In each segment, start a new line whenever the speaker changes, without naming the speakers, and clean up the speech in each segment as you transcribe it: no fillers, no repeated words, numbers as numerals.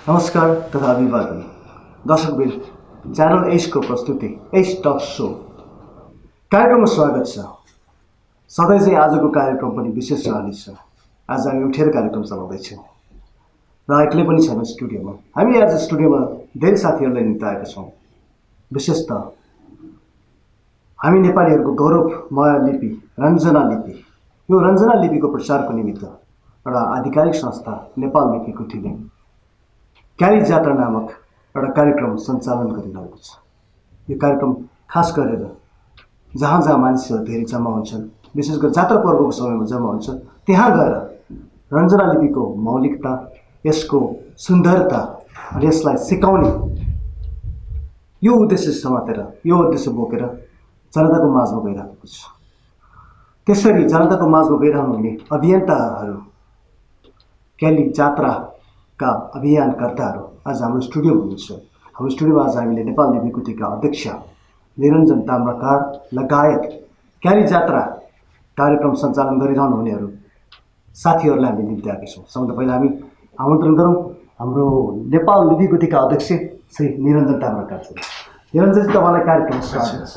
नमस्कार तथा अभिवादन दर्शकबिन च्यानल एसको प्रस्तुति एस टक सो कार्यक्रममा स्वागत छ। सधैँ चाहिँ आजको कार्यक्रम पनि विशेष रहनेछ। आज हामी उठेर कार्यक्रम चलाउँदैछौँ र एक्लै पनि छैन स्टुडियोमा। हामी आज स्टुडियोमा धेरै साथीहरूलाई निम्ताएका छौँ। विशेषतः हामी नेपालीहरूको गौरवमय लिपि रञ्जना लिपि, यो रञ्जना लिपिको प्रचारको निमित्त एउटा आधिकारिक संस्था नेपाल लिपिको टिमले क्याली जात्रा नामक एउटा कार्यक्रम सञ्चालन गरिरहेको छ। यो कार्यक्रम खास गरेर जहाँ जहाँ मानिसहरू धेरै जम्मा हुन्छन्, विशेष गरी जात्रा पर्वको समयमा जम्मा हुन्छ, त्यहाँ गएर रञ्जना लिपिको मौलिकता, यसको सुन्दरता र यसलाई सिकाउने यो उद्देश्य समातेर, यो उद्देश्य बोकेर जनताको माझमा गइरहेको छ। त्यसरी जनताको माझमा गइरहनुहुने अभियन्ताहरू, क्याली जात्राका अभियानकर्ताहरू आज हाम्रो स्टुडियोमा हुनुहुन्छ। हाम्रो स्टुडियोमा आज हामीले नेपाल लिपिकुटीका अध्यक्ष निरञ्जन ताम्राकार लगायत क्याली जात्रा कार्यक्रम सञ्चालन गरिरहनु हुनेहरू साथीहरूलाई हामीले निम्त्याएका छौँ। सबभन्दा पहिला हामी आमन्त्रण गरौँ हाम्रो नेपाल लिपिकुटीका अध्यक्ष श्री निरञ्जन ताम्राकार। निरञ्जनजी, तपाईँलाई कार्यक्रम स्वागत छ।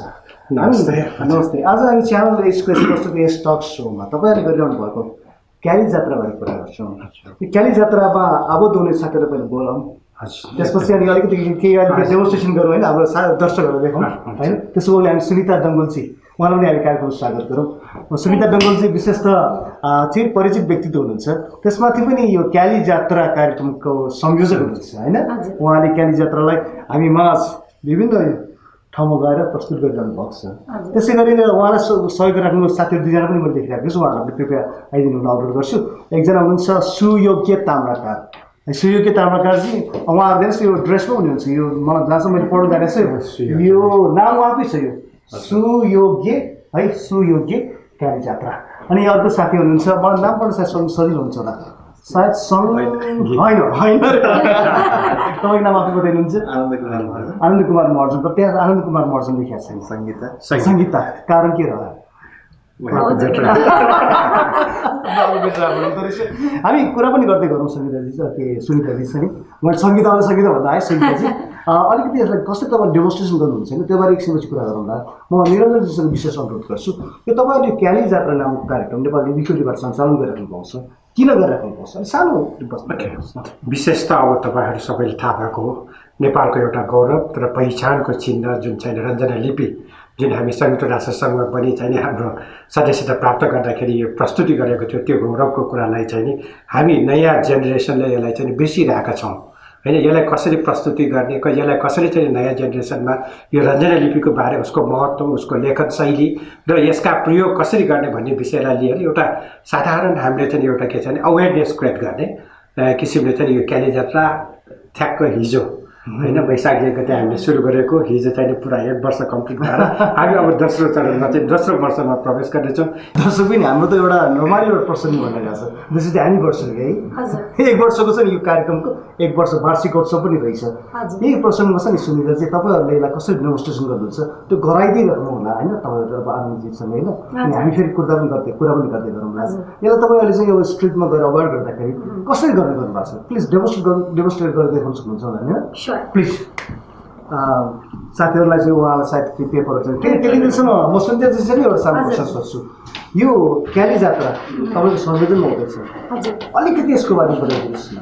नमस्ते। आज हामी च्यानल एसको प्रस्तुति एस टक सोमा तपाईँहरूले गरिरहनु भएको क्याली जात्राबारे कुरा गर्छौँ। यो क्याली जात्रामा आबद्ध हुने साथीहरू पहिला बोलाउँ, त्यसपछि अनि अलिकति डेमोन्स्ट्रेसन गरौँ होइन, हाम्रो दर्शकहरूलाई देखाउँ होइन। त्यसो गरी हामी सुनिता डङ्गोलजी, उहाँलाई पनि हामी कार्यक्रममा स्वागत गरौँ। सुनिता डङ्गोलजी विशेषतः चाहिँ परिचित व्यक्तित्व हुनुहुन्छ, त्यसमाथि पनि यो क्याली जात्रा कार्यक्रमको संयोजक हुनुहुन्छ होइन। उहाँले क्याली जात्रालाई हामी माझ विभिन्न ठाउँमा गएर प्रस्तुत गरिरहनु भएको छ। त्यसै गरी उहाँलाई सहयोग राख्नु साथीहरू दुईजना पनि मैले देखिरहेको छु, उहाँहरूलाई कृपया आइदिनु अनुरोध गर्छु। एकजना हुनुहुन्छ सुयोग्य ताम्राकार। सुयोग्य ताम्राकारजी, उहाँहरूले यो ड्रेसमा हुनुहुन्छ, यो मलाई जहाँसम्म मैले पढ्नु जानेको छु यो नाम उहाँकै छ, यो सुयोग्य है, सुयोग्य क्याली जात्रा। अनि अर्को साथी हुनुहुन्छ, मलाई नाम पढ्नु सायद सजिलो हुन्छ होला, सायद होइन तपाईँको नाम आफै बताइनुहुन्छ? आनन्द कुमार महर्जन। त्यहाँ आनन्द कुमार महर्जन लेखिएको छैन। सङ्गीता कारण के रह्यो? हामी कुरा पनि गर्दै गरौँ सङ्गीताजी, के सुनिताजीसँग। मैले सङ्गीता भन्दा है सङ्गीताजी अलिकति यसलाई कसरी तपाईँ डेमोन्स्ट्रेसन गर्नुहुन्छ होइन, त्यो बारे एकछिनपछि कुरा गरौँला। म निरञ्जनजीसँग विशेष अनुरोध गर्छु, यो तपाईँले क्याली जात्रा नामक कार्यक्रम नेपाली लिपिकुटीबाट सञ्चालन गरिराख्नु भएको छ, किन गरिराख्नु भएको छ? सानो
विशेष त अब तपाईँहरू सबैले थाहा भएको हो, नेपालको एउटा गौरव र पहिचानको चिन्ह जुन चाहिँ रञ्जना लिपि, जुन हामी संयुक्त राष्ट्रसङ्घमा पनि चाहिँ हाम्रो सदस्यता प्राप्त गर्दाखेरि यो प्रस्तुति गरेको थियो, त्यो गौरवको कुरालाई चाहिँ नि हामी नयाँ जेनेरेसनले यसलाई चाहिँ बिर्सिरहेका छौँ होइन। यसलाई कसरी प्रस्तुति गर्ने, यसलाई कसरी चाहिँ नयाँ जेनेरेसनमा यो रञ्जना लिपिको बारे, उसको महत्त्व, उसको लेखन शैली र यसका प्रयोग कसरी गर्ने भन्ने विषयलाई लिएर एउटा साधारण हामीले चाहिँ एउटा के छ भने अवेरनेस क्रिएट गर्ने किसिमले चाहिँ यो क्याली जात्रा ठ्याक्क हिजो होइन वैशाख 1 गते हामीले सुरु गरेको, हिजो चाहिँ पुरा 1 वर्ष कम्प्लिट भएर हामी अब दोस्रो चरणमा चाहिँ दोस्रो वर्षमा प्रवेश गर्नेछौँ।
दर्शक पनि हाम्रो त एउटा रमाइलो एउटा प्रसङ्ग भनिरहेको छ, दिस इज द एनिभर्सरी है, 1 वर्षको छ नि यो कार्यक्रमको, 1 वर्ष वार्षिकोत्सव पनि रहेछ। यही प्रसङ्गमा छ नि सुनिदा चाहिँ तपाईँहरूले यसलाई कसरी डेमोन्स्ट्रेसन गर्नुहुन्छ त्यो गराइदिइराख्नु होला होइन, तपाईँहरू अब आनन्दजीसँग होइन। अनि हामी फेरि कुरा पनि गर्दै गरौँला। यसलाई तपाईँहरूले चाहिँ यो स्ट्रिटमा गएर अवार्ड गर्दाखेरि कसरी गर्ने गर्नुभएको छ, प्लिज डेमोन्स्ट्रेट गरेर देखाउन सक्नुहुन्छ होला होइन प्लिज। साथीहरूलाई चाहिँ उहाँलाई सायद त्यो पेपरहरू चाहिँ फेरि टेलिभिजनमा म सुन्दैछु नि एउटा सानो प्रश्न सोध्छु। यो क्याली जात्रा तपाईँको संयोजनमा हुँदैछ, अलिकति यसको बारेमा बताइदिनुहोस् न।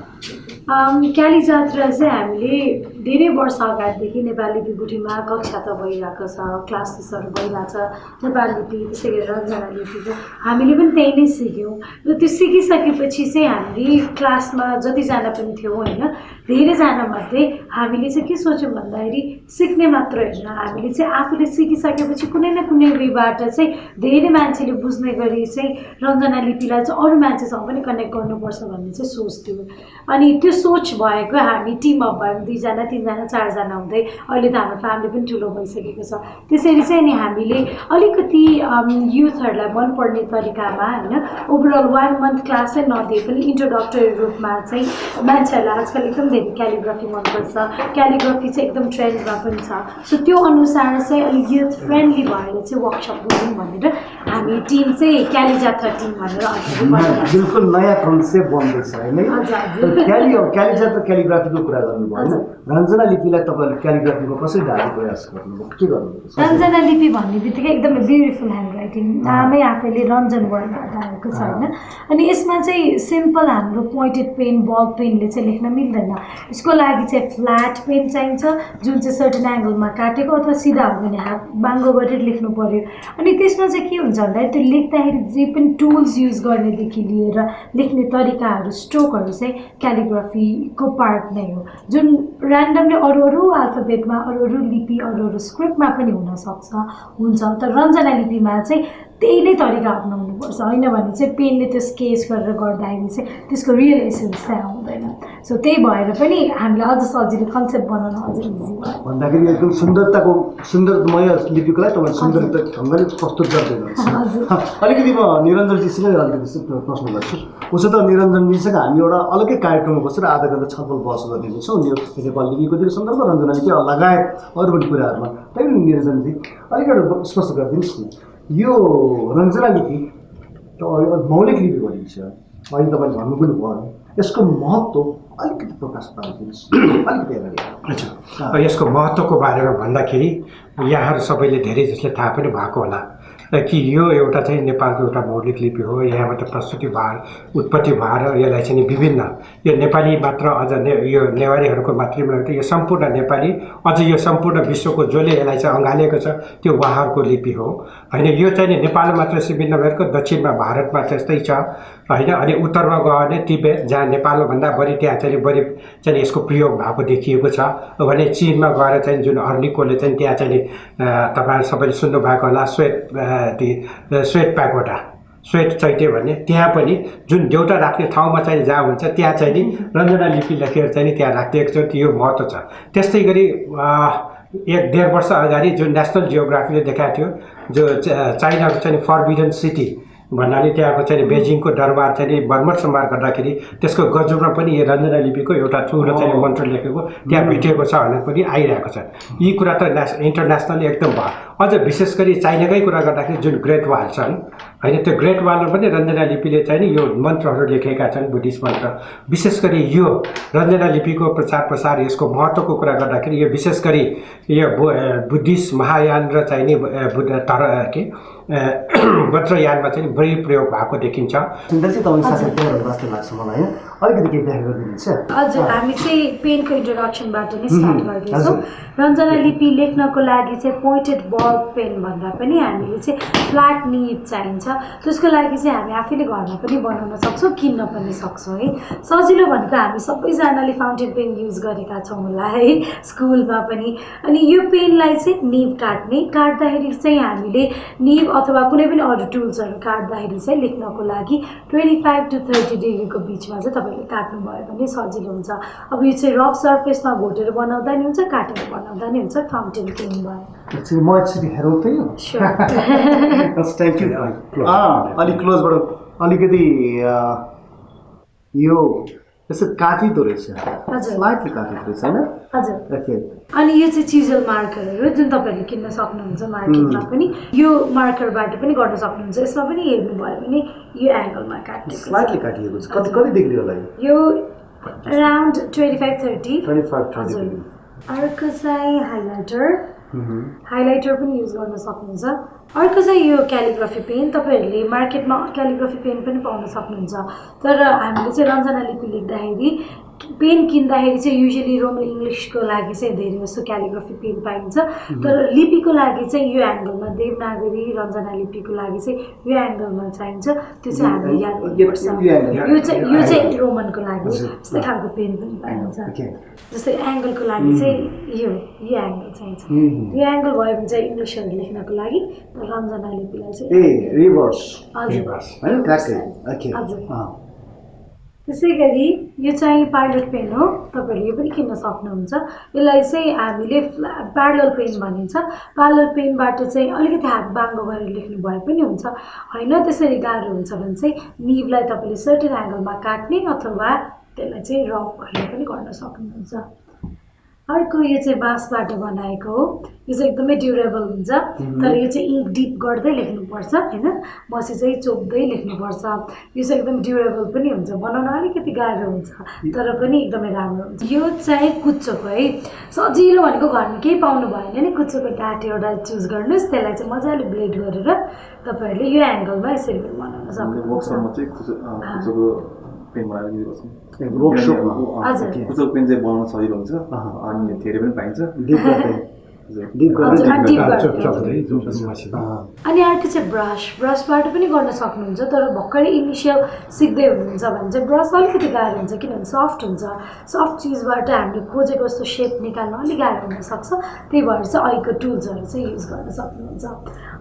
क्याली जात्रा चाहिँ हामीले धेरै वर्ष अगाडिदेखि नेपाली लिपिकुटीमा कक्षा त भइरहेको छ, क्लासेसहरू भइरहेको छ नेपाली लिपि, त्यसै गरी रञ्जना लिपिको हामीले पनि त्यही नै सिक्यौँ। र त्यो सिकिसकेपछि चाहिँ हामीले क्लासमा जतिजना पनि थियौँ होइन, धेरैजनामध्ये हामीले चाहिँ के सोच्यौँ भन्दाखेरि सिक्ने मात्र होइन, हामीले चाहिँ आफूले सिकिसकेपछि कुनै न कुनै वेबाट चाहिँ धेरै मान्छेले बुझ्ने गरी चाहिँ रञ्जना लिपिलाई चाहिँ अरू मान्छेसँग पनि कनेक्ट गर्नुपर्छ भन्ने चाहिँ सोच थियो। अनि त्यो सोच भएको हामी टिम अप भयौँ, 2 जना 3 जना 4 जना हुँदै अहिले त हाम्रो फ्यामिली पनि ठुलो भइसकेको छ। त्यसरी चाहिँ नि हामीले अलिकति युथहरूलाई मनपर्ने तरिकामा होइन ओभरअल 1 मन्थ क्लास चाहिँ नदिए पनि इन्ट्रोडक्टरी रूपमा चाहिँ मान्छेहरूलाई आजकल एकदम धेरै क्यालिग्राफी मनपर्छ, क्यालिग्राफी चाहिँ एकदम ट्रेन्डमा पनि छ। सो त्यो अनुसार चाहिँ अलिक युथ फ्रेन्डली भएर चाहिँ वर्कसप गरौँ भनेर हामी टिम चाहिँ क्याली जात्रा टिम भनेर
बिल्कुल नयाँ कन्सेप्ट बन्दैछ होइन। क्याली अब क्यालिजात्रा क्यालिग्राफीको कुरा गर्नुभयो होइन रञ्जना लिपिलाई तपाईँले क्यालिग्राफीमा कसरी ढाल्ने प्रयास गर्नुभयो के गर्नुभयो
रञ्जना लिपि भन्ने बित्तिकै एकदमै ब्युटिफुल ह्यान्ड राइटिङ नामै आफैले रञ्जन वर्णबाट आएको छ होइन अनि यसमा चाहिँ सिम्पल हाम्रो पोइन्टेड पेन बल पेनले चाहिँ लेख्न मिल्दैन यसको लागि चाहिँ फ्ल्याट पेन चाहिन्छ जुन चाहिँ सर्टेन एङ्गलमा काटेको अथवा सिधा हो भने हात बाङ्गो गरेर लेख्नु पर्यो अनि त्यसमा चाहिँ के हुन्छ भन्दाखेरि त्यो लेख्दाखेरि जे पनि टुल्स युज गर्नेदेखि लिएर लेख्ने तरिकाहरू स्ट्रोकहरू चाहिँ क्यालिग्राफीको पार्ट नै हो जुन ऱ्यान्डमली अरू अल्फाबेटमा अरू लिपि अरू स्क्रिप्टमा पनि हुनसक्छ हुन्छ तर रञ्जना लिपिमा चाहिँ त्यही नै तरिका अप्नाउनुपर्छ होइन भने चाहिँ पेनले त्यो स्केच गरेर गर्दाखेरि चाहिँ त्यसको रियल एसेन्स चाहिँ आउँदैन सो त्यही भएर पनि हामीले अझ सजिलो कन्सेप्ट बनाउन अझ इजी भयो
भन्दाखेरि एकदम सुन्दरमय लिपिकोलाई तपाईँ सुन्दरता ढङ्गले प्रस्तुत गरिदिनुहुन्छ अलिकति म निरञ्जनजीसँग अलिकति प्रश्न गर्छु उसो त निरञ्जनजीसँग हामी एउटा अलग्गै कार्यक्रममा बसेर आधा घन्टा छलफल बहस गरिदिनेछौँ नेपाल लिपिको सन्दर्भ रञ्जना लिपि लगायत अरू पनि कुराहरूमा त्यही पनि निरञ्जनजी अलिकति स्पष्ट गरिदिनुहोस् न यो रञ्जना लिपि त मौलिक लिपि भनिन्छ अहिले तपाईँले भन्नु पनि भयो यसको महत्त्व अलिकति प्रकाश पारिदिनुहोस् अलिकति अगाडि
अच्छा यसको महत्त्वको बारेमा भन्दाखेरि यहाँहरू सबैले धेरै जसले थाहा पनि भएको होला कि यो एउटा चाहिँ नेपालको एउटा मौलिक लिपि हो यहाँबाट प्रस्तुति भएर उत्पत्ति भएर यसलाई चाहिँ विभिन्न यो नेपाली मात्र अझ यो नेवारीहरूको मात्रै यो सम्पूर्ण नेपाली अझ यो सम्पूर्ण विश्वको जसले यसलाई चाहिँ अँगालेको छ त्यो उहाँहरूको लिपि हो होइन यो चाहिँ नेपालमा मात्र सीमित नभएको दक्षिणमा भारतमा त्यस्तै छ होइन अनि उत्तरमा गयो भने तिब्बत जहाँ नेपालभन्दा बढी त्यहाँ चाहिँ बढी चाहिँ यसको प्रयोग भएको देखिएको छ भने चिनमा गएर चाहिँ जुन अर्निकोले चाहिँ त्यहाँ चाहिँ तपाईँहरू सबैले सुन्नुभएको होला श्वेत प्यागोडा श्वेत चैत्य भन्ने त्यहाँ पनि जुन देउता राख्ने ठाउँमा चाहिँ जहाँ हुन्छ त्यहाँ चाहिँ नि रञ्जना लिपि लेखेर चाहिँ त्यहाँ राखिदिएको छ त्यो महत्त्व छ त्यस्तै गरी 1.5 वर्ष अगाडि जुन नेसनल जियोग्राफीले देखाएको थियो जो चाइनाको चाहिँ फर्बिडन सिटी भन्नाले त्यहाँको चाहिँ बेजिङको दरबार चाहिँ मर्मत सम्हार गर्दाखेरि त्यसको गजुरमा पनि यो रञ्जना लिपिको एउटा ठुलो चाहिँ मन्त्र लेखेको त्यहाँ भेटिएको छ भनेर पनि आइरहेको छ यी कुरा त इन्टरनेसनली एकदम भयो अझ विशेष गरी चाइनाकै कुरा गर्दाखेरि जुन ग्रेट वाल छन् होइन त्यो ग्रेट वालमा पनि रञ्जना लिपिले चाहिँ यो मन्त्रहरू लेखेका छन् बुद्धिस्ट मन्त्र विशेष गरी यो रञ्जना लिपिको प्रचार प्रसार यसको महत्त्वको कुरा गर्दाखेरि यो विशेष गरी यो बुद्धिस्ट महायान र चाहिँ नि वज्रयानमा चाहिँ बढी प्रयोग भएको देखिन्छ
हजुर हामी चाहिँ पेनको इन्ट्रोडक्सनबाट नै स्टार्ट गर्दैछौँ रञ्जना लिपि लेख्नको लागि चाहिँ पोइन्टेड बल पेन भन्दा पनि हामीले चाहिँ फ्ल्याट निब चाहिन्छ त्यसको लागि चाहिँ हामी आफैले घरमा पनि बनाउन सक्छौँ किन्न पनि सक्छौँ है सजिलो भनेको हामी सबैजनाले फाउन्टेन पेन युज गरेका छौँ होला है स्कुलमा पनि अनि यो पेनलाई चाहिँ निब काट्दाखेरि चाहिँ हामीले निब अथवा कुनै पनि अरू टुल्सहरू काट्दाखेरि चाहिँ लेख्नको लागि 25 to 30 डिग्रीको बिचमा चाहिँ तपाईँले काट्नुभयो भने सजिलो हुन्छ अब यो चाहिँ रफ सर्फेसमा घोटेर बनाउँदा नि हुन्छ काटेर बनाउँदा नि हुन्छ फाउन्टेन पेन भयो
म एकचोटि हेरौँ त अलिक क्लोजबाट अलिकति यो यसो काटिँदो रहेछ स्लाइटली काटिँदो रहेछ होइन
हजुर अनि यो चाहिँ चिजल मार्करहरू जुन तपाईँहरूले किन्न सक्नुहुन्छ मार्केटमा पनि यो मार्करबाट पनि गर्न सक्नुहुन्छ यसमा पनि हेर्नुभयो भने यो एङ्गलमा काटिएको
स्लाइटली काटिएको छ कति डिग्री होला
यो अराउन्ड 25-30
हजुर
अर्को चाहिँ हाइलाइटर पनि युज गर्न सक्नुहुन्छ अर्को चाहिँ यो क्यालिग्राफी पेन तपाईँहरूले मार्केटमा क्यालिग्राफी पेन पनि पाउन सक्नुहुन्छ तर हामीले चाहिँ रञ्जना लिपि लेख्दाखेरि पेन किन्दाखेरि चाहिँ युजली रोमन इङ्ग्लिसको लागि चाहिँ धेरै जस्तो क्यालिग्राफी पेन पाइन्छ तर लिपिको लागि चाहिँ यो एङ्गलमा देवनागरी रञ्जना लिपिको लागि चाहिँ यो एङ्गलमा चाहिन्छ त्यो चाहिँ हामीले याद गर्नुपर्छ यो चाहिँ रोमनको लागि यस्तै खालको पेन पनि पाइन्छ जस्तै एङ्गलको लागि चाहिँ यो एङ्गल चाहिन्छ यो एङ्गल भयो भने चाहिँ इङ्ग्लिसहरू लेख्नको लागि रञ्जना लिपिलाई चाहिँ हजुर त्यसै गरी यो चाहिँ पाइलट पेन हो तपाईँहरूले यो पनि किन्न सक्नुहुन्छ यसलाई चाहिँ हामीले प्यारलल पेन भनिन्छ प्यारलल पेनबाट चाहिँ अलिकति हात बाङ्गो गरेर लेख्नु भए पनि हुन्छ होइन त्यसरी गाह्रो हुन्छ भने चाहिँ निबलाई तपाईँले सर्टेन एङ्गलमा काट्ने अथवा त्यसलाई चाहिँ रफ गरेर पनि गर्न सक्नुहुन्छ अर्को यो चाहिँ बाँसबाट बनाएको हो यो चाहिँ एकदमै ड्युरेबल हुन्छ तर यो चाहिँ इङ्क डिप गर्दै लेख्नुपर्छ होइन मसी चाहिँ चोप्दै लेख्नुपर्छ यो चाहिँ एकदम ड्युरेबल पनि हुन्छ बनाउन अलिकति गाह्रो हुन्छ तर पनि एकदमै राम्रो हुन्छ यो चाहिँ कुच्चोको है सजिलो भनेको घरमा केही पाउनु भएन नि कुच्चोको डाँट एउटा चुज गर्नुहोस् त्यसलाई चाहिँ मजाले ब्लेड गरेर तपाईँहरूले यो एङ्गलमा यसरी बनाउन सक्नुहुन्छ
पेन बनाएर युज गर्छौँ
हजुर
पेन चाहिँ बनाउन सजिलो हुन्छ अनि धेरै पनि पाइन्छ
अनि अर्को चाहिँ ब्रसबाट पनि गर्न सक्नुहुन्छ तर भर्खरै इनिसियल सिक्दै हुनुहुन्छ भने चाहिँ ब्रस अलिकति गाह्रो हुन्छ किनभने सफ्ट हुन्छ सफ्ट चिजबाट हामीले खोजेको जस्तो सेप निकाल्न अलिक गाह्रो हुनसक्छ त्यही भएर चाहिँ अहिलेको टुल्सहरू चाहिँ युज गर्न सक्नुहुन्छ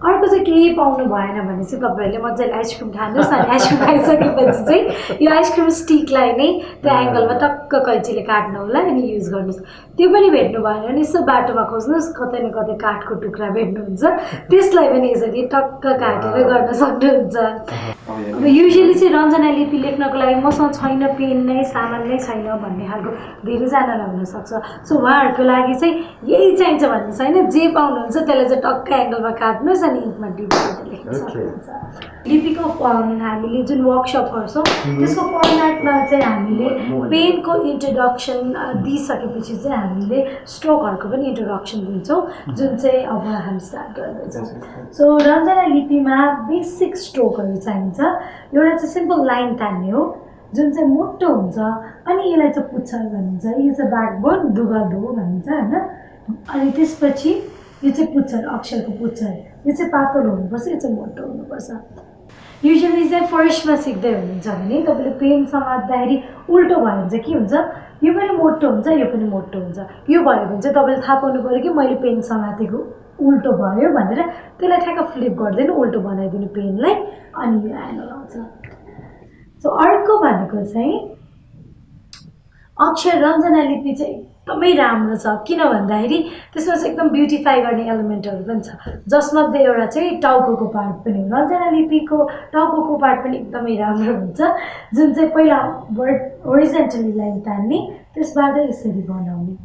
अर्को चाहिँ केही पाउनु भएन भने चाहिँ तपाईँहरूले मजाले आइसक्रिम खानुहोस् अनि आइसक्रिम खाइसकेपछि चाहिँ यो आइसक्रिम स्टिकलाई नै त्यो एङ्गलमा टक्क कैँचीले काट्नु होला अनि युज गर्नुहोस् त्यो पनि भेट्नु भएन भने यसो बाटोमा खोज्नुहोस् कतै न कतै काठको टुक्रा भेट्नुहुन्छ त्यसलाई पनि यसरी टक्क काटेर गर्न सक्नुहुन्छ अब युजली चाहिँ रञ्जना लिपि लेख्नको लागि मसँग छैन पेन नै सामान नै छैन भन्ने खालको धेरैजनालाई हुनसक्छ सो उहाँहरूको लागि चाहिँ यही चाहिन्छ भन्ने छैन जे पाउनुहुन्छ त्यसलाई चाहिँ टक्क एङ्गलमा काट्नुहोस् अनि इङ्कमा डिप गरेर लेख्न सक्नुहुन्छ लिपिको हामीले जुन वर्कसप गर्छौँ त्यसको फर्मेटमा चाहिँ हामीले पेनको इन्ट्रोडक्सन दिइसकेपछि चाहिँ हामीले स्ट्रोकहरूको पनि इन्ट्रोडक्सन दिन्छौँ जुन चाहिँ अब हामी स्टार्ट गर्दैछौँ सो रञ्जना लिपिमा बेसिक स्ट्रोकहरू चाहिन्छ एउटा चाहिँ सिम्पल लाइन तान्ने हो जुन चाहिँ मोटो हुन्छ अनि यसलाई चाहिँ पुच्छर भनिन्छ यो चाहिँ ब्याकबोन दुगदो भनिन्छ होइन अनि त्यसपछि यो चाहिँ पुच्छर अक्षरको पुच्छर यो चाहिँ पातलो हुनुपर्छ यो चाहिँ मोटो हुनुपर्छ युजली चाहिँ फर्स्टमा सिक्दै हुनुहुन्छ भने तपाईँले पेन समात्दाखेरि उल्टो भयो भने चाहिँ के हुन्छ यो पनि मोटो हुन्छ यो पनि मोटो हुन्छ यो भयो भने चाहिँ तपाईँले थाहा पाउनु पऱ्यो कि मैले पेन समातेको उल्टो भयो भनेर त्यसलाई ठ्याक्क फ्लिप गरिदिनु उल्टो बनाइदिनु पेनलाई अनि यो एङ्गल आउँछ सो अर्को भनेको चाहिँ अक्षर रञ्जना लिपि चाहिँ एकदमै राम्रो छ किन भन्दाखेरि त्यसमा चाहिँ एकदम ब्युटिफाई गर्ने एलिमेन्टहरू पनि छ जसमध्ये एउटा चाहिँ टाउकोको पार्ट पनि हो रञ्जना लिपिको टाउकोको पार्ट पनि एकदमै राम्रो हुन्छ जुन चाहिँ पहिला वर्ड होरिजेन्टली लाइन तान्ने त्यसबाट यसरी बनाउने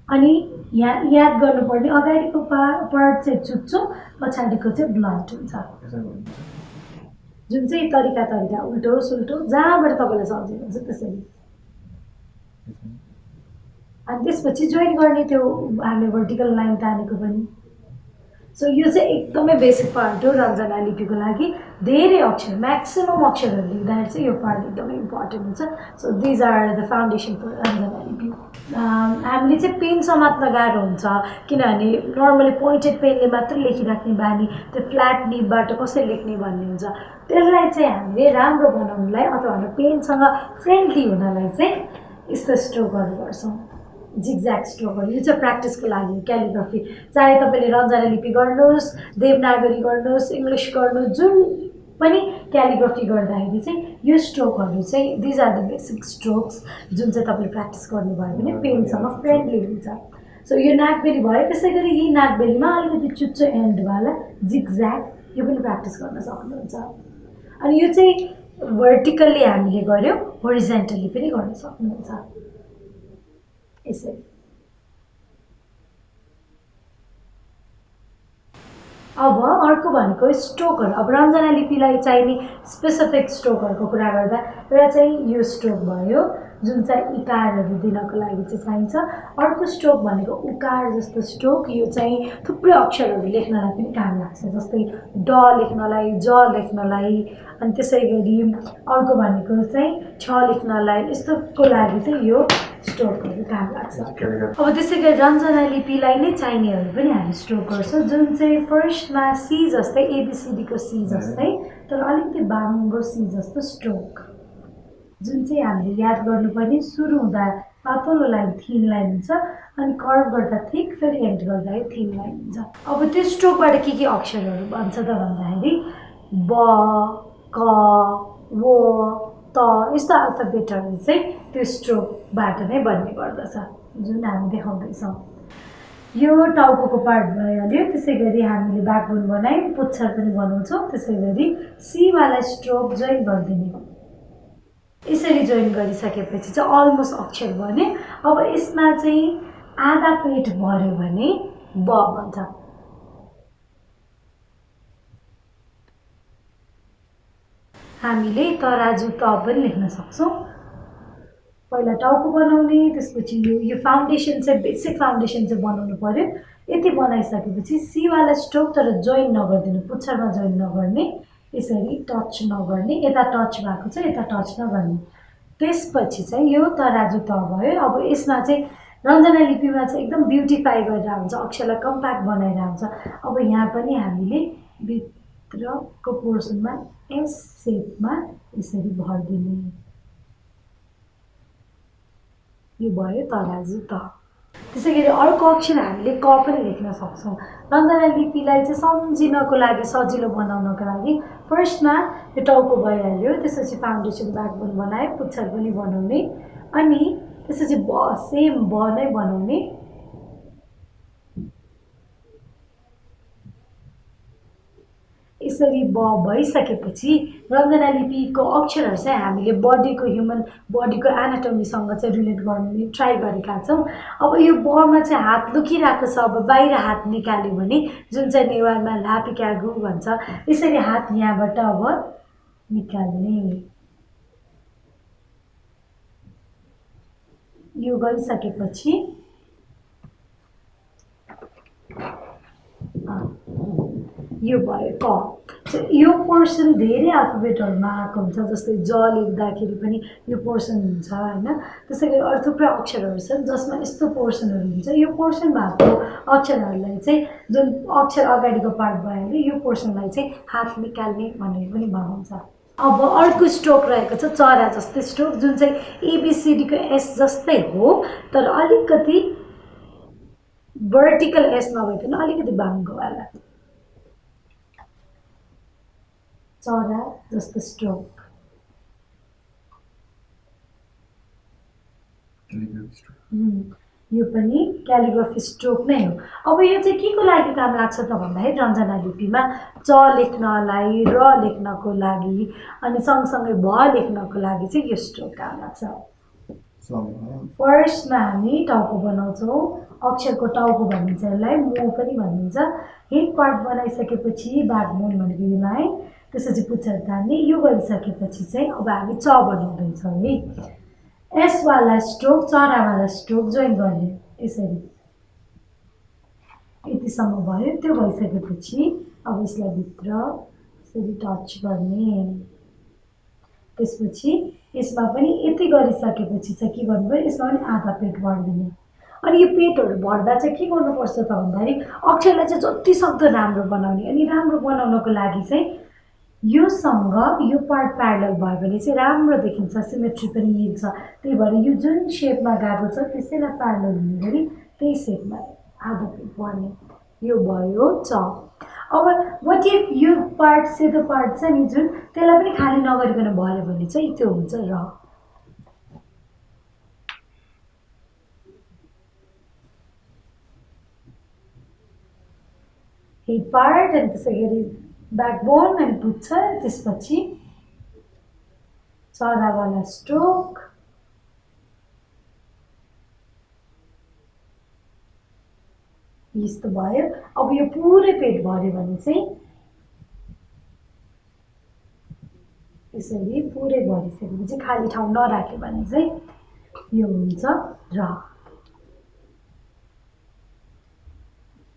अनि यहाँ याद गर्नुपर्ने अगाडिको पार्ट चाहिँ चुच्चो पछाडिको चाहिँ ब्लन्ट हुन्छ जुन चाहिँ तरिका उल्टो सुल्टो जहाँबाट तपाईँलाई सजिलो हुन्छ त्यसरी अनि त्यसपछि जोइन गर्ने त्यो हामीले भर्टिकल लाइन तानेको पनि सो यो चाहिँ एकदमै बेसिक पार्ट हो रञ्जना लिपिको लागि धेरै अक्षर म्याक्सिमम अक्षरहरू लेख्दाखेरि चाहिँ यो पार्ट एकदमै इम्पोर्टेन्ट हुन्छ so these are the foundation for Ranjana लिपि हामीले चाहिँ पेन समात्न गाह्रो हुन्छ किनभने नर्मली पोइन्टेड पेनले मात्र लेखिराख्ने बानी त्यो फ्ल्याट निबबाट कसरी लेख्ने भन्ने हुन्छ त्यसलाई चाहिँ हामीले राम्रो बनाउनलाई अथवा हाम्रो पेनसँग फ्रेन्डली हुनलाई चाहिँ यस्तो स्ट्रोकहरू गर्छौँ जिग्ज्याग स्ट्रोकहरू यो चाहिँ प्र्याक्टिसको लागि क्यालिग्राफी चाहे तपाईँले रञ्जना लिपि गर्नुहोस् देवनागरी गर्नुहोस् इङ्ग्लिस गर्नुहोस् जुन पनि क्यालिग्राफी गर्दाखेरि चाहिँ यो स्ट्रोकहरू चाहिँ these are the basic strokes जुन चाहिँ तपाईँले प्र्याक्टिस गर्नुभयो भने पेनसँग फ्रेन्डली हुन्छ सो यो नाकबेली भयो त्यसै गरी यही नाकबेलीमा अलिकति चुच्चो एन्डवाला जिग्ज्याग यो पनि प्र्याक्टिस गर्न सक्नुहुन्छ अनि यो चाहिँ भर्टिकल्ली हामीले गऱ्यौँ होरिजेन्टली पनि गर्न सक्नुहुन्छ यसरी अब अर्को भनेको स्ट्रोकहरू अब रञ्जना लिपिलाई चाहिने स्पेसिफिक स्ट्रोकहरूको कुरा गर्दा एउटा चाहिँ यो स्ट्रोक भयो जुन चाहिँ इकारहरू दिनको लागि चाहिँ चाहिन्छ अर्को स्ट्रोक भनेको उकार जस्तो स्ट्रोक यो चाहिँ थुप्रै अक्षरहरू लेख्नलाई पनि काम लाग्छ जस्तै ड लेख्नलाई ज लेख्नलाई अनि त्यसै गरी अर्को भनेको चाहिँ छ लेख्नलाई यस्तोको लागि चाहिँ यो स्ट्रोकहरू काम लाग्छ अब त्यसै गरी रञ्जना लिपिलाई नै चाहिनेहरू पनि हामी स्ट्रोक गर्छौँ जुन चाहिँ फर्स्टमा सी जस्तै एबिसिडीको सी जस्तै तर अलिकति बाङ्गो सी जस्तो स्ट्रोक जुन चाहिँ हामीले याद गर्नुपर्ने सुरु हुँदा पातलो लाइन थिन लाइन हुन्छ अनि कर्भ गर्दा थिक फेरि एन्ड गर्दा थिन लाइन हुन्छ अब त्यो स्ट्रोकबाट के अक्षरहरू बन्छ त भन्दाखेरि ब क वो त यस्तो अल्फाबेटहरू चाहिँ त्यो स्ट्रोकबाट नै बन्ने गर्दछ जुन हामी देखाउँदैछौँ यो टाउकोको पार्ट भइहाल्यो त्यसै गरी हामीले ब्याकबोन बनायौँ पुच्छर पनि बनाउँछौँ त्यसै गरी सीवाला स्ट्रोक जोइन गरिदिने यसरी जोइन गरिसकेपछि चाहिँ अलमोस्ट अक्षर बन्यो अब यसमा चाहिँ आधा पेट भर्यो भने ब भन्छ। हामीले तराजु त पनि लेख्न सक्छौँ। पहिला टाउको बनाउने, त्यसपछि यो फाउन्डेसन चाहिँ बेसिक फाउन्डेसन चाहिँ बनाउनु पर्यो। यति बनाइसकेपछि सीवाला स्ट्रोक तर जोइन नगरिदिनु, पुच्छरमा जोइन नगर्ने, यसरी टच नगर्ने, यता टच भएको छ यता टच नगर्ने। त्यसपछि चाहिँ यो तराजु त भयो। अब यसमा चाहिँ रञ्जना लिपिमा चाहिँ एकदम ब्युटिफाई गरेर हुन्छ, अक्षरलाई कम्प्याक्ट बनाएर हुन्छ। अब यहाँ पनि हामीले भित्रको पोर्सनमा एस सेपमा यसरी भरिदिने, यो भयो तराजु त। त्यसै गरी अर्को अक्षर हामीले क पनि लेख्न सक्छौँ। रञ्जना लिपिलाई चाहिँ सम्झिनको लागि, सजिलो बनाउनको लागि फर्स्टमा यो टाउको भइहाल्यो, त्यसपछि फाउन्डेसन ब्याकबोन बनायो, पुच्छर पनि बनाउने, अनि त्यसपछि ब सेम ब नै बनाउने। यसरी ब भइसकेपछि रञ्जना लिपिको अक्षरहरू चाहिँ हामीले बडीको, ह्युमन बडीको एनाटोमीसँग चाहिँ रिलेट गर्ने ट्राई गरेका छौँ। अब यो बमा चाहिँ हात लुकिरहेको छ, अब बाहिर हात निकाल्यो भने जुन चाहिँ नेवारमा लापिक्यागु भन्छ, यसरी हात यहाँबाट अब निकाल्ने। यो गरिसकेपछि यो भयो क। यो पोर्सन धेरै अल्फाबेटहरूमा आएको हुन्छ, जस्तै ज लेख्दाखेरि पनि यो पोर्सन हुन्छ होइन। त्यसै गरी अरू थुप्रै अक्षरहरू छन् जसमा यस्तो पोर्सनहरू हुन्छ। यो पोर्सन भएको अक्षरहरूलाई चाहिँ, जुन अक्षर अगाडिको पार्ट भइहाल्यो, यो पोर्सनलाई चाहिँ हात निकाल्ने भनेर पनि भनिन्छ। अब अर्को स्ट्रोक रहेको छ चरा जस्तै स्ट्रोक, जुन चाहिँ एबिसिडीको एस जस्तै हो, तर अलिकति भर्टिकल एस नभइकन अलिकति बाङ्गोवाला, चरा जस्तो स्ट्रोक। यो पनि क्यालिग्राफी स्ट्रोक नै हो। अब यो चाहिँ के को लागि काम लाग्छ त भन्दाखेरि रञ्जना लिपिमा च लेख्नलाई, र लेख्नको लागि अनि सँगसँगै भ लेख्नको लागि चाहिँ यो स्ट्रोक काम लाग्छ। फर्स्टमा हामी टाउको बनाउँछौँ, अक्षरको टाउको भनिन्छ, यसलाई मो पनि भनिन्छ। हेड पार्ट बनाइसकेपछि ब्याकबोन भनेको यो लाइन, त्यसपछि पुच्छर तान्ने। यो गरिसकेपछि चाहिँ अब हामी च बनाउँदैछौँ है। एसवाला स्ट्रोक, चरावाला स्ट्रोक जोइन गर्ने, यसरी यतिसम्म भयो। त्यो भइसकेपछि अब यसलाई भित्र यसरी टच गर्ने। त्यसपछि यसमा पनि यति गरिसकेपछि चाहिँ के गर्नुभयो, यसमा पनि आधा पेट भरिदिने। अनि यो पेटहरू भर्दा चाहिँ के गर्नुपर्छ त भन्दाखेरि अक्षरलाई चाहिँ जति सक्दो राम्रो बनाउने। अनि राम्रो बनाउनको लागि चाहिँ योसँग यो पार्ट प्यारलल भयो भने चाहिँ राम्रो देखिन्छ, सिमेट्री पनि मिल्छ। त्यही भएर यो जुन सेपमा गएको छ त्यसैलाई प्यारलल हुने गरी त्यही सेपमा आधा पेट भर्ने। यो भयो च। अब वाट इफ यो पार्ट सेतो पार्ट छ नि जुन, त्यसलाई पनि खाली नगरिकन भर्यो भने चाहिँ त्यो हुन्छ र। हेड पार्ट अनि त्यसै गरी ब्याकबोन अनि पुच्छर, त्यसपछि चरावाला स्ट्रोक, यस्तो भयो। अब यो पुरै पेट भर्यो भने चाहिँ यसरी पुरै भरिसकेपछि खाली ठाउँ नराख्यो भने चाहिँ यो हुन्छ र।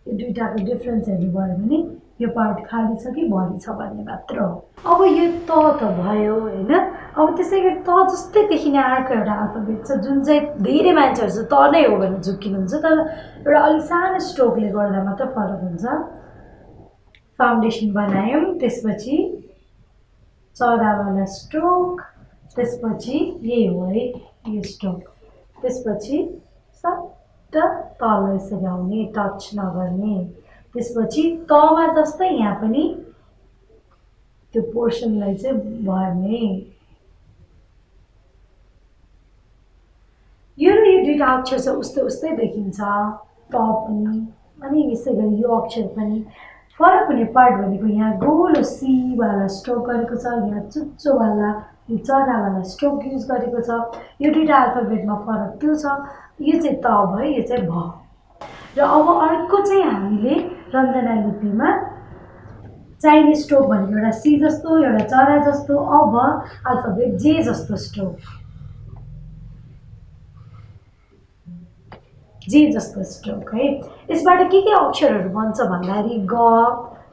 यो दुईटाको डिफ्रेन्स हेर्नुभयो भने यो पार्ट खाली छ कि भरि छ भन्ने मात्र हो। अब यो त भयो होइन। अब त्यसै गरी त जस्तै देखिने अर्को एउटा अल्फाबेट छ जुन चाहिँ धेरै मान्छेहरू चाहिँ त नै हो भनेर झुक्किनुहुन्छ, तर एउटा अलिक सानो स्ट्रोकले गर्दा मात्र फरक हुन्छ। फाउन्डेसन बनायौँ, त्यसपछि चरावाला स्ट्रोक, त्यसपछि यही हो है यो स्ट्रोक, त्यसपछि सट्ट तल यसरी आउने, टच नगर्ने। त्यसपछि तमा जस्तै यहाँ पनि त्यो पोर्सनलाई चाहिँ भर्ने। यो र यो दुईटा अक्षर चाहिँ उस्तै उस्तै देखिन्छ, त पनि अनि यसै गरी यो अक्षर पनि। फरक हुने पार्ट भनेको यहाँ गोलो सीवाला स्ट्रोक गरेको छ, यहाँ चुच्चोवाला यो चरावाला स्ट्रोक युज गरेको छ। यो दुईटा अल्फाबेटमा फरक त्यो छ। यो चाहिँ त भयो, यो चाहिँ भ। र अब अर्को चाहिँ हामीले रञ्जना लिपिमा चाहिने स्ट्रोक भनेको एउटा सी जस्तो, एउटा चरा जस्तो, अब अल्फाबेट जे जस्तो स्ट्रोक, जे जस्तो स्ट्रोक है। यसबाट के अक्षरहरू बन्छ भन्दाखेरि ग,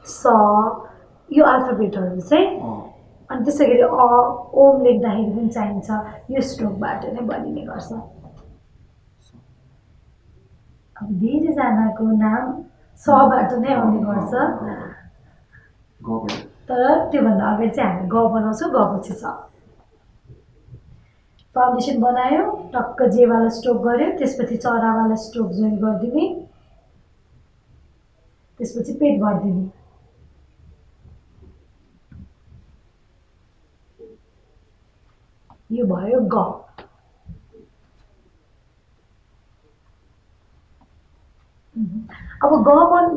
स, यो अल्फाबेटहरू चाहिँ, अनि त्यसै गरी अ, ओम लेख्दाखेरि पनि चाहिन्छ, यो स्ट्रोकबाट नै बनिने गर्छ। अब धेरैजनाको नाम सबाट नै आउने गर्छ, तर त्योभन्दा अगाडि चाहिँ हामी ग बनाउँछौँ, ग पछि स। फाउन्डेसन बनायो, टक्क जेवाला स्ट्रोक गऱ्यो, त्यसपछि चरावाला स्ट्रोक जोइन गरिदिने, त्यसपछि पेट भरिदिने। यो भयो ग। अब ग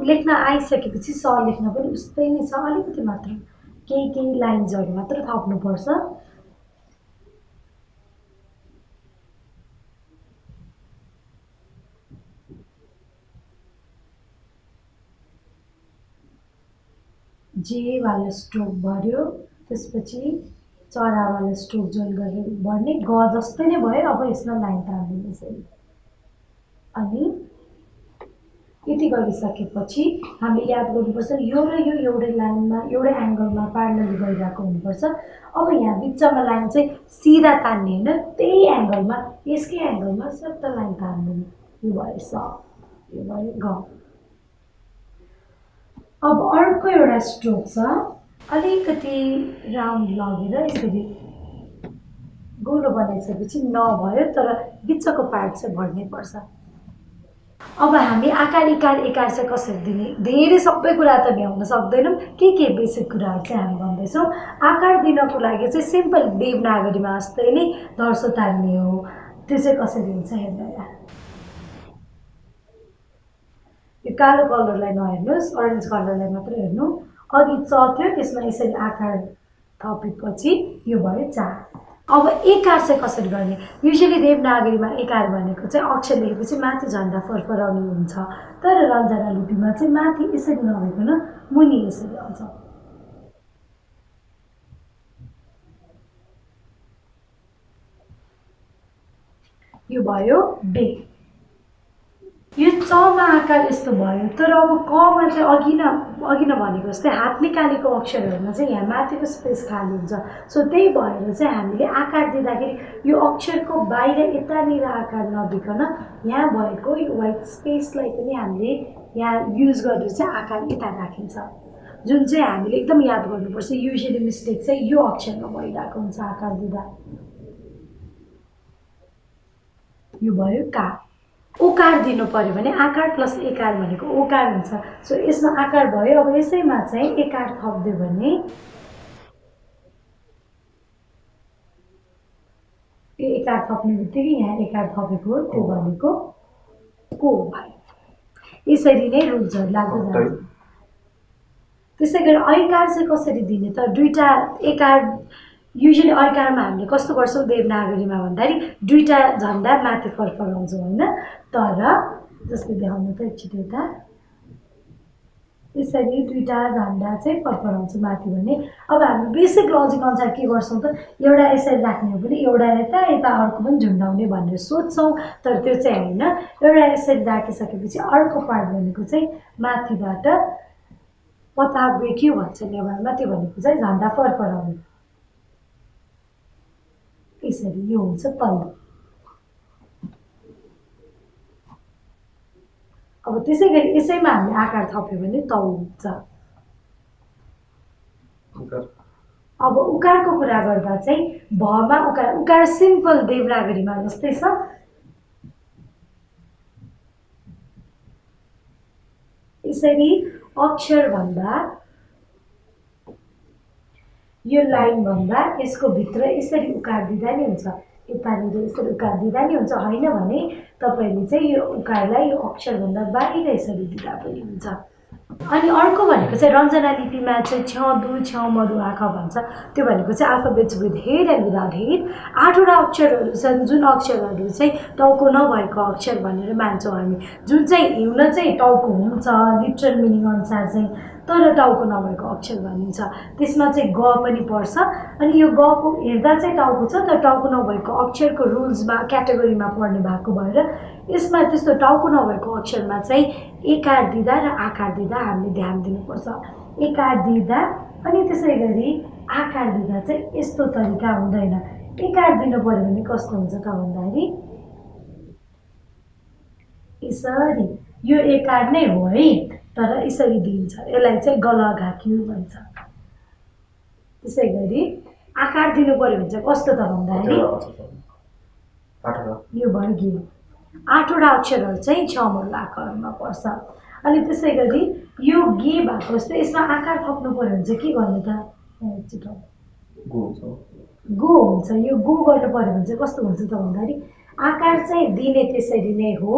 लेख्न आइसकेपछि स लेख्न पनि उस्तै नै छ, अलिकति मात्र केही लाइन्सहरू मात्र थप्नुपर्छ। जे वाला स्ट्रोक भर्यो, त्यसपछि चरावाला स्ट्रोक जोइन गरेर भर्ने, ग जस्तै नै भयो। अब यसमा लाइन तान्दिने यसरी, अनि यति गरिसकेपछि हामीले याद गर्नुपर्छ यो र यो एउटै लाइनमा एउटै एङ्गलमा प्यारलली गइरहेको हुनुपर्छ। अब यहाँ बिचमा लाइन चाहिँ सिधा तान्ने होइन, त्यही एङ्गलमा, यसकै एङ्गलमा सट्ट लाइन तान्दिने। यो भयो स, यो भयो ग। अब अर्को एउटा स्ट्रोक छ, अलिकति राउन्ड लगेर यसरी गोलो बनाइसकेपछि न भयो, तर बिचको पार्ट चाहिँ भर्नै पर्छ। अब हामी आकार इकार एकार चाहिँ कसरी दिने, धेरै सबै कुरा त भ्याउन सक्दैनौँ, के बेसिक कुराहरू चाहिँ हामी भन्दैछौँ। आकार दिनको लागि चाहिँ सिम्पल देवनागरीमा जस्तै नै धर्सो तान्ने हो। त्यो चाहिँ कसरी हुन्छ हेर्नु यहाँ, यो कालो कलरलाई नहेर्नुहोस्, अरेन्ज कलरलाई मात्र हेर्नु। अघि च थियो, त्यसमा यसरी आकार थपेपछि यो भयो चा। अब एकार चाहिँ कसरी गर्ने, युजुअली देवनागरीमा एकार भनेको चाहिँ अक्षर लेखेपछि माथि झन्डा फरफराउने हुन्छ, तर रञ्जना लिपिमा चाहिँ माथि यसरी नभइकन मुनि यसरी आउँछ। यो भयो बे। यो चमा आकार यस्तो भयो, तर अब कमा चाहिँ अघि न भनेको जस्तै हात निकालेको अक्षरहरूमा चाहिँ यहाँ माथिको स्पेस खाली हुन्छ। सो त्यही भएर चाहिँ हामीले आकार दिँदाखेरि यो अक्षरको बाहिर यतानिर आकार नदिकन यहाँ भएको यो वाइट स्पेसलाई पनि हामीले यहाँ युज गरेर चाहिँ आकार यता राखिन्छ, जुन चाहिँ हामीले एकदम याद गर्नुपर्छ। युजुअली मिस्टेक चाहिँ यो अक्षरमा भइरहेको हुन्छ आकार दिँदा। यो भयो का। ओकार दिनु पर्यो भने आकार प्लस एकार भनेको ओकार हुन्छ। सो यसमा आकार भयो, अब यसैमा चाहिँ एकार थप्दियो भने यो एकार थप्ने बित्तिकै यहाँ एकार थपेको त्यो भनेको को भयो। यसरी नै रुल्सहरू लाग्दै जान्छ। त्यसै गरी ऐकार चाहिँ कसरी दिने त, दुईटा एकार युजुअली ऐकारमा हामीले कस्तो गर्छौँ देवनागरीमा भन्दाखेरि दुईटा झन्डा माथि फरफराउँछौँ होइन, तर जस्तै देखाउनु त एकचोटि यता यसरी दुईटा झन्डा चाहिँ फरफराउँछौँ माथि भने। अब हामी बेसिक लजिक अनुसार के गर्छौँ त, एउटा यसरी राख्ने हो भने एउटा यता अर्को पनि झुन्डाउने भनेर सोध्छौँ, तर त्यो चाहिँ होइन। एउटा यसरी राखिसकेपछि अर्को पार्ट भनेको चाहिँ माथिबाट पता बेक्यो भन्छ नेवारमा, त्यो भनेको चाहिँ झन्डा फरफराउने, यसरी यो हुन्छ तल। अब त्यसै गरी यसैमा हामीले आकार थप्यो भने तल हुन्छ। अब उकारको कुरा गर्दा चाहिँ भमा उकार सिम्पल देवनागरीमा जस्तै छ। यसरी अक्षर भन्दा यो लाइन भन्दा यसको भित्र यसरी उकार दिँदा नि हुन्छ, यतानिर यसरी उकार दिँदा नि हुन्छ। होइन भने तपाईँले चाहिँ यो उकारलाई यो अक्षरभन्दा बाहिर यसरी दिँदा पनि हुन्छ। अनि अर्को भनेको चाहिँ रञ्जना लिपिमा चाहिँ छ दु छ मधु आँखा भन्छ त्यो भनेको चाहिँ alphabets with head and without head 8वटा अक्षरहरू छन् जुन अक्षरहरू चाहिँ टाउको नभएको अक्षर भनेर मान्छौँ हामी जुन चाहिँ हिउन चाहिँ टाउको हुन्छ लिटरल मिनिङ अनुसार चाहिँ तर टाउको नभएको अक्षर भनिन्छ त्यसमा चाहिँ ग पनि पर्छ अनि यो गको हेर्दा चाहिँ टाउको छ तर टाउको नभएको अक्षरको रुल्समा क्याटेगोरीमा पर्ने भएको भएर यसमा त्यस्तो टाउको नभएको अक्षरमा चाहिँ एकार दिँदा र आकार दिँदा हामीले ध्यान दिनुपर्छ एकार दिँदा अनि त्यसै गरी आकार दिँदा चाहिँ यस्तो तरिका हुँदैन एकार दिनु पर्यो भने कस्तो हुन्छ त भन्दाखेरि यसरी यो एकार नै हो है तर यसरी दिन्छ यसलाई चाहिँ गलघाक्यु भन्छ त्यसै गरी आकार दिनु पर्यो भने चाहिँ कस्तो त भन्दाखेरि यो वर्गीय 8वटा अक्षरहरू चाहिँ छ मधु आकारमा पर्छ अनि त्यसै गरी यो गे भएको जस्तै यसमा आकार थप्नु पर्यो भने चाहिँ के गर्ने त गो हुन्छ यो गो गर्नु पर्यो भने चाहिँ कस्तो हुन्छ त भन्दाखेरि आकार चाहिँ दिने त्यसरी नै हो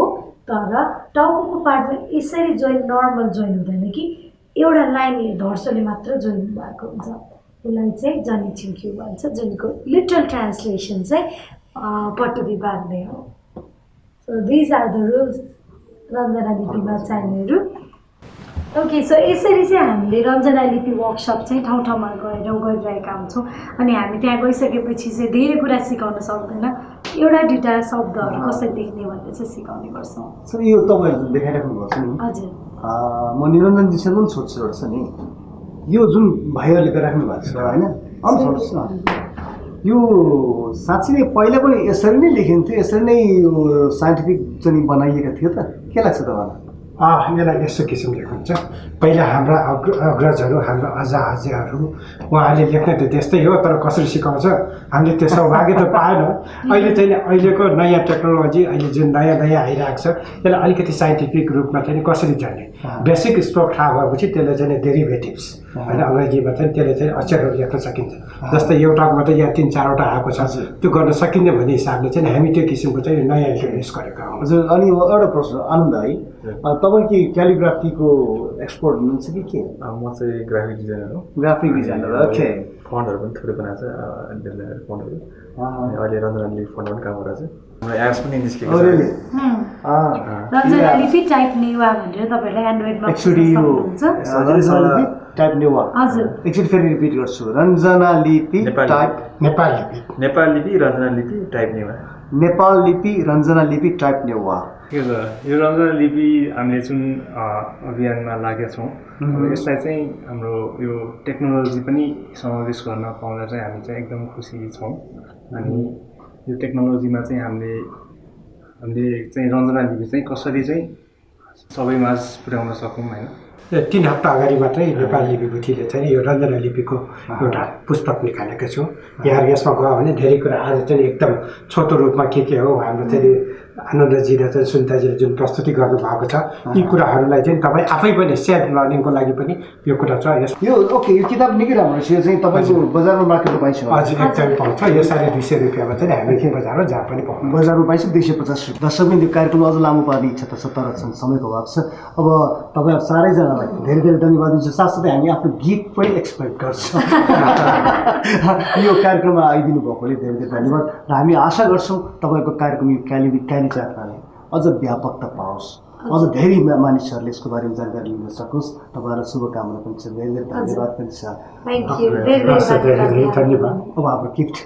तर टाउको पार्टमा यसरी जोइन नर्मल जोइन हुँदैन कि एउटा लाइनले धर्सोले मात्र जोइन भएको हुन्छ यसलाई चाहिँ जनी छिङ्क्यु भन्छ जुनको लिटरल ट्रान्सलेसन चाहिँ पटुकी बाँध्ने हो so these are the rules Ranjana लिपिमा चाहिनेहरू ओके सो यसरी चाहिँ हामीले रञ्जना लिपि वर्कसप चाहिँ ठाउँ ठाउँमा गएर गरिरहेका हुन्छौँ अनि हामी त्यहाँ गइसकेपछि चाहिँ धेरै कुरा सिकाउन सक्दैन एउटा दुईवटा शब्दहरू कसरी लेख्ने भनेर चाहिँ सिकाउने गर्छौँ
सर यो तपाईँहरू देखाइराख्नु भएको छ नि
हजुर
म निरञ्जनजीसँग पनि सोध्छु एउटा छ नि यो जुन भाइहरूले गरिराख्नु भएको छ होइन सोध्नुहोस् न यो साँच्चै नै पहिला पनि यसरी नै लेखिन्थ्यो यसरी नै यो साइन्टिफिक चाहिँ बनाइएका थियो त के लाग्छ तपाईँलाई
यसलाई यस्तो किसिमले हुन्छ पहिला हाम्रा अग्रजहरू हाम्रो अजा आजेहरू उहाँहरूले लेख्ने त त्यस्तै हो तर कसरी सिकाउँछ हामीले त्यो सौभाग्य त पाएन अहिले चाहिँ अहिलेको नयाँ टेक्नोलोजी अहिले जुन नयाँ नयाँ आइरहेको छ त्यसलाई अलिकति साइन्टिफिक रूपमा चाहिँ कसरी जाने बेसिक स्ट्रोक थाहा भएपछि त्यसले चाहिँ डेरिभेटिभ्स होइन अङ्ग्रेजीमा चाहिँ त्यसले चाहिँ अक्षरहरू लेख्न सकिन्छ जस्तै एउटा मात्रै यहाँ 3-4वटा आएको छ त्यो गर्न सकिने भन्ने हिसाबले चाहिँ हामी त्यो किसिमको चाहिँ नयाँ इन्ट्रोड्युस गरेका हौँ
हजुर अनि एउटा प्रश्न आनन्द है तपाईँ के क्यालिग्राफीको एक्सपर्ट हुनुहुन्छ कि के
म चाहिँ ग्राफिक डिजाइनर हो
ग्राफिक डिजाइनर ओके
फन्टहरू पनि थोरै बनाएको छ फन्टहरू अहिले रञ्जना लिपि फन्ट पनि काम गरेको छ हाम्रो एप्स पनि निस्केको छ
रञ्जना लिपि टाइप नेवा भनेर तपाईँलाई एन्ड्रोइडमा
एक्चुअली यो रञ्जना लिपि टाइप नेवा
हजुर
एकचोटि फेरि रिपिट गर्छु रञ्जना लिपि टाइप
नेपाल
लिपि रञ्जना लिपि टाइप नेवा
नेपाल लिपि रञ्जना लिपि टाइप नेवा
ठिकै छ यो रञ्जना लिपि हामीले जुन अभियानमा लागेका छौँ यसलाई चाहिँ हाम्रो यो टेक्नोलोजी पनि समावेश गर्न पाउँदा चाहिँ हामी चाहिँ एकदम खुसी छौँ अनि यो टेक्नोलोजीमा चाहिँ हामीले चाहिँ रञ्जना लिपि चाहिँ कसरी चाहिँ सबैमाझ पुर्याउन सकौँ होइन
3 हप्ता अगाडि मात्रै नेपाल लिपि गुठीले चाहिँ यो रञ्जना लिपिको एउटा पुस्तक निकालेको छु यहाँ यसमा गयो भने धेरै कुरा आज चाहिँ एकदम छोटो रूपमा के हो हाम्रो चाहिँ आनन्दजी र चाहिँ सुनिताजीले जुन प्रस्तुति गर्नुभएको छ यी कुराहरूलाई चाहिँ तपाईँ आफै पनि सेल्फ लर्निङको लागि पनि यो कुरा छ
यो ओके यो किताब निकै राम्रो छ यो चाहिँ तपाईँको बजारमा मार्केटमा पाइन्छ
हजुर एकदमै पाउँछ यो 250 रुपियाँमा चाहिँ हामी बजारमा जहाँ पनि पाउँछ
बजारमा पाइन्छ 250 रुपियाँ दर्शकले यो कार्यक्रम अझ लामो पार्ने इच्छा त छ तर समयको अभाव छ अब तपाईँहरू चारैजनालाई धेरै धेरै धन्यवाद दिन्छु साथसाथै हामी आफ्नो गीत पनि एक्सपेक्ट गर्छौँ यो कार्यक्रममा आइदिनु भएकोले धेरै धेरै धन्यवाद र हामी आशा गर्छौँ तपाईँको कार्यक्रम यो क्याली जात्राले अझ व्यापकता पाओस् अझ धेरै मानिसहरूले यसको बारेमा जानकारी लिन सकोस् तपाईँहरूलाई शुभकामना पनि छ धेरै धेरै धन्यवाद पनि छ
धन्यवाद
अब हाम्रो गिफ्ट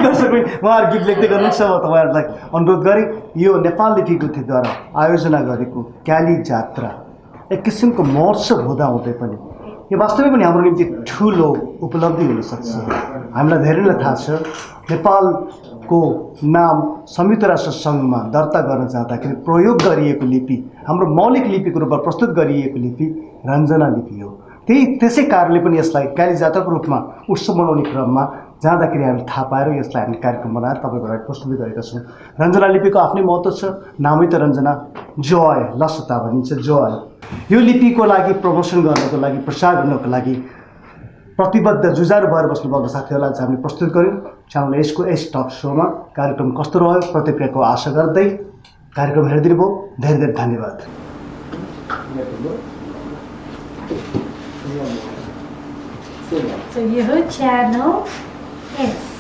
दर्शकले उहाँहरू गीत लेख्दै गर्नुहुन्छ अब तपाईँहरूलाई अनुरोध गरेँ यो नेपाल लिपि गुठीद्वारा आयोजना गरेको क्याली जात्रा एक किसिमको महोत्सव हुँदाहुँदै पनि यो वास्तवमै पनि हाम्रो निम्ति ठुलो उपलब्धि हुनसक्छ हामीलाई धेरैलाई थाहा छ नेपालको नाम संयुक्त राष्ट्र सङ्घमा दर्ता गर्न जाँदाखेरि प्रयोग गरिएको लिपि हाम्रो मौलिक लिपिको रूपमा प्रस्तुत गरिएको लिपि रञ्जना लिपि हो त्यसै कारणले पनि यसलाई क्याली जात्राको रूपमा उत्सव मनाउने क्रममा जाँदाखेरि हामीले थाहा पाएर यसलाई हामीले कार्यक्रम बनाएर तपाईँको लागि प्रस्तुत गरेका छौँ रञ्जना लिपिको आफ्नै महत्त्व छ नामै त रञ्जना जय लसता भनिन्छ जय यो लिपिको लागि प्रमोसन गर्नको लागि प्रचार गर्नको लागि प्रतिबद्ध जुझारु भएर बस्नुभएको साथीहरूलाई चाहिँ हामीले प्रस्तुत गऱ्यौँ च्यानल यसको यस टक सोमा कार्यक्रम कस्तो रह्यो प्रतिक्रियाको आशा गर्दै कार्यक्रम हेरिदिनु भयो धेरै धेरै धन्यवाद
So you heard channel S.